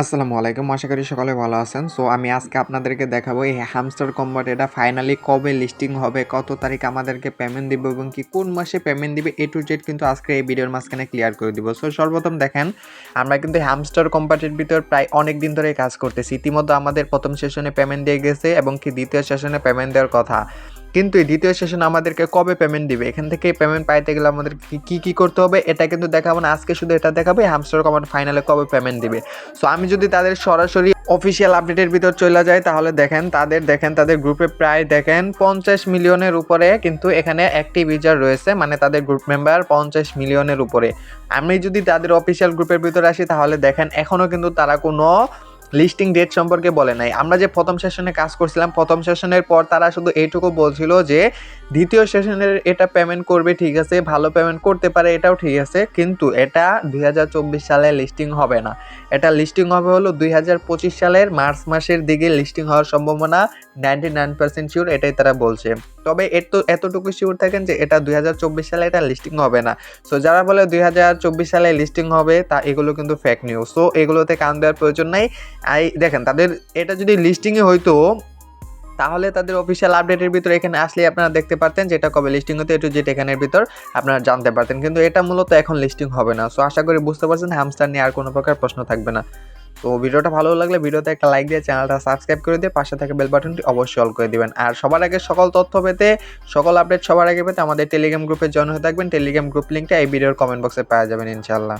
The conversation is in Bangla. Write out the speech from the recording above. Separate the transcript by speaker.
Speaker 1: আসসালামু আলাইকুম। আশা করি সকলে ভালো আছেন। সো আমি আজকে আপনাদেরকে দেখাবো এই হ্যামস্টার কম্বাট এটা ফাইনালি কবে লিস্টিং হবে, কত তারিখ আমাদেরকে পেমেন্ট দিবে এবং কি কোন মাসে পেমেন্ট দিবে A to Z কিন্তু আজকে এই ভিডিওর মাঝখানে ক্লিয়ার করে দিব। সো সর্বপ্রথম দেখেন, আমরা কিন্তু হ্যামস্টার কম্বাটের ভিতর প্রায় অনেক দিন ধরে কাজ করতেছি। ইতিমধ্যে আমাদের প্রথম সেশনে পেমেন্ট দিয়ে গেছে এবং কি দ্বিতীয় সেশনে পেমেন্ট দেওয়ার কথা। কিন্তু এই দ্বিতীয় সেশন আমাদেরকে কবে পেমেন্ট দিবে, এখান থেকে পেমেন্ট পাইতে গেলে আমাদের কি করতে হবে এটা কিন্তু দেখাবো না আজকে, শুধু এটা দেখাবো হ্যামস্টার কম্বাট ফাইনালে কবে পেমেন্ট দিবে। সো আমি যদি তাদের সরাসরি অফিসিয়াল আপডেটের ভিতর চলে যাই তাহলে তাদের গ্রুপে প্রায় 50 মিলিয়নের উপরে কিন্তু এখানে অ্যাক্টিভ ইউজার রয়েছে, মানে তাদের গ্রুপ মেম্বার 50 মিলিয়নের উপরে। আমি যদি তাদের অফিসিয়াল গ্রুপের ভিতরে আসি তাহলে দেখেন এখনও কিন্তু তারা কোনো লিস্টিং ডেট সম্পর্কে বলে নাই। আমরা যে প্রথম সেশনে কাজ করছিলাম, প্রথম সেশনের পর তারা শুধু এইটুকু বলছিল যে দ্বিতীয় সেশনের এটা পেমেন্ট করবে, ঠিক আছে, ভালো পেমেন্ট করতে পারে, এটাও ঠিক আছে, কিন্তু এটা 2024 সালে লিস্টিং হবে না। এটা লিস্টিং হবে হলো 2025 সালের মার্চ মাসের দিকে লিস্টিং হওয়ার সম্ভাবনা 99% শিওর, এটাই তারা বলছে। তবে এতটুকু শিওর থাকেন যে এটা 2024 সালে এটা লিস্টিং হবে না। সো যারা বলে 2024 সালে লিস্টিং হবে তা এগুলো কিন্তু ফেক নিউজ। সো এগুলোতে কান দেওয়ার প্রয়োজন নাই। দেখেন তাদের এটা যদি লিস্টিংয়ে হইতো তাহলে তাদের অফিসিয়াল আপডেটের ভিতরে এখানে আসলে আপনারা দেখতে পারতেন যে এটা কবে লিস্টিং হতো, একটু যেটা এখানের ভিতর আপনারা জানতে পারতেন, কিন্তু এটা মূলত এখন লিস্টিং হবে না। সো আশা করি বুঝতে পারছেন, হ্যামস্টার নিয়ে আর কোনো প্রকার প্রশ্ন থাকবে না। তো ভিডিওটা ভালো লাগলে ভিডিওতে একটা লাইক দিয়ে চ্যানেলটা সাবস্ক্রাইব করে দিয়ে পাশে থাকা বেল বাটনটি অবশ্যই অল করে দিবেন। আর সবার আগে সকল তথ্য পেতে, সকল আপডেট সবার আগে পেতে আমাদের টেলিগ্রাম গ্রুপে জয়েন হয়ে থাকবেন। টেলিগ্রাম গ্রুপ লিঙ্কটা এই ভিডিওর কমেন্ট বক্সে পাওয়া যাবেন ইনশাআল্লাহ।